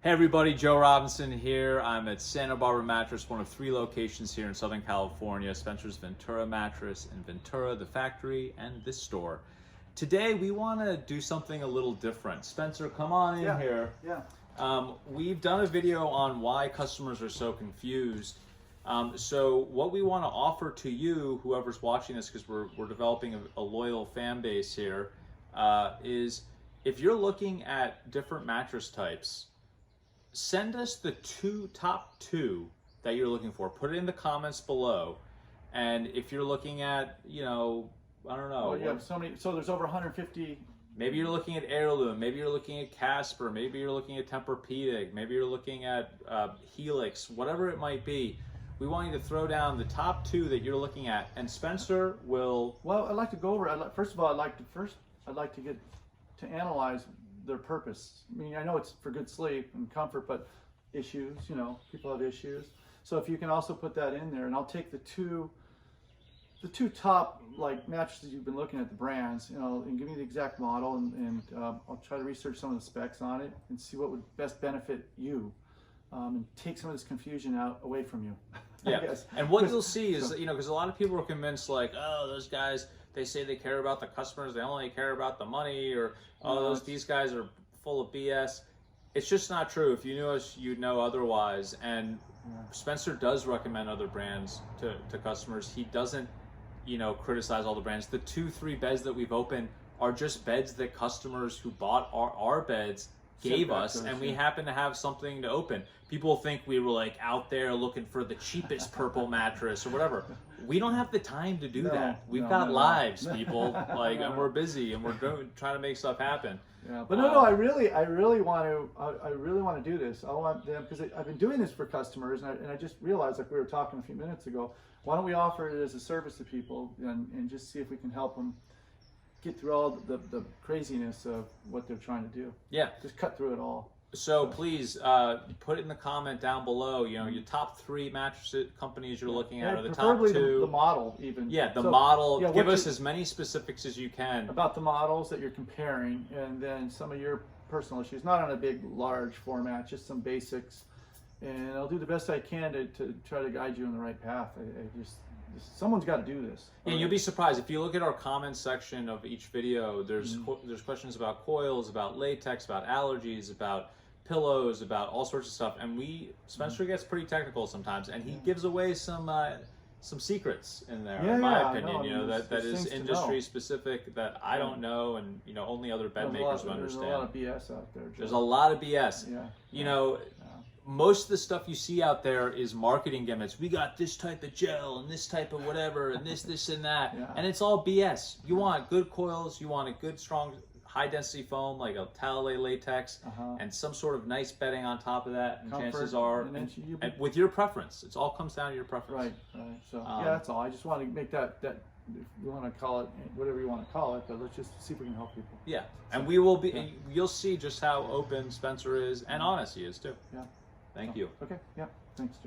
Hey everybody, Joe Robinson here. I'm at Santa Barbara Mattress, one of 3 locations here in Southern California. Spencer's Ventura Mattress in Ventura, the factory, and this store. Today we want to do something a little different. Spencer, come on in here. We've done a video on why customers are so confused. So what we want to offer to you, whoever's watching this, because we're developing a loyal fan base here, is if you're looking at different mattress types, send us the top two that you're looking for. Put it in the comments below. And if you're looking at, I don't know. Well, you have so many, so there's over 150. Maybe you're looking at Heirloom, maybe you're looking at Casper, maybe you're looking at Tempur-Pedic, maybe you're looking at Helix, whatever it might be. We want you to throw down the top 2 that you're looking at, and Spencer will... Well, I'd like to go over, first of all, I'd like to get to analyze their purpose. I mean, I know it's for good sleep and comfort, but issues, people have issues. So if you can also put that in there, and I'll take the two top mattresses you've been looking at, the brands, and give me the exact model, and I'll try to research some of the specs on it and see what would best benefit you, and take some of this confusion away from you. Yeah, and what you'll see is, because a lot of people are convinced, oh, those guys, they say they care about the customers, they only care about the money, or these guys are full of BS. It's just not true. If you knew us, you'd know otherwise. And Spencer does recommend other brands to customers. He doesn't, criticize all the brands. The 2-3 beds that we've opened are just beds that customers who bought our beds gave us, and we happen to have something to open. People think we were out there looking for the cheapest purple mattress or whatever. We don't have the time to do that. We've got lives, people, and we're busy, and we're trying to make stuff happen. Yeah, but I really want to do this. I want them, because I've been doing this for customers, and I just realized, like we were talking a few minutes ago, why don't we offer it as a service to people and just see if we can help them get through all the craziness of what they're trying to do. Yeah, just cut through it all. So please put it in the comment down below. Your top 3 mattress companies you're looking at, or the top 2. The model, even. Yeah, the model. Yeah, give us as many specifics as you can about the models that you're comparing, and then some of your personal issues. Not on a big, large format, just some basics. And I'll do the best I can to try to guide you in the right path. Someone's got to do this. Yeah, you'll be surprised if you look at our comments section of each video. There's questions about coils, about latex, about allergies, about pillows, about all sorts of stuff. And Spencer gets pretty technical sometimes, and he gives away some secrets in there. In my opinion, that is industry specific that I don't know, and only other bed makers would understand. There's a lot of BS out there, Joe. There's a lot of BS. Yeah. Most of the stuff you see out there is marketing gimmicks. We got this type of gel and this type of whatever and this and that. And it's all BS. You want good coils, you want a good, strong, high-density foam like a Talay latex, and some sort of nice bedding on top of that. And comfort, chances are, and with your preference. It all comes down to your preference. Right. So, that's all. I just want to make that if you want to call it whatever you want to call it, but let's just see if we can help people. Yeah. And we will be, you'll see just how open Spencer is, and honest he is too. Yeah. Thank you. Okay. Yeah. Thanks, Joe.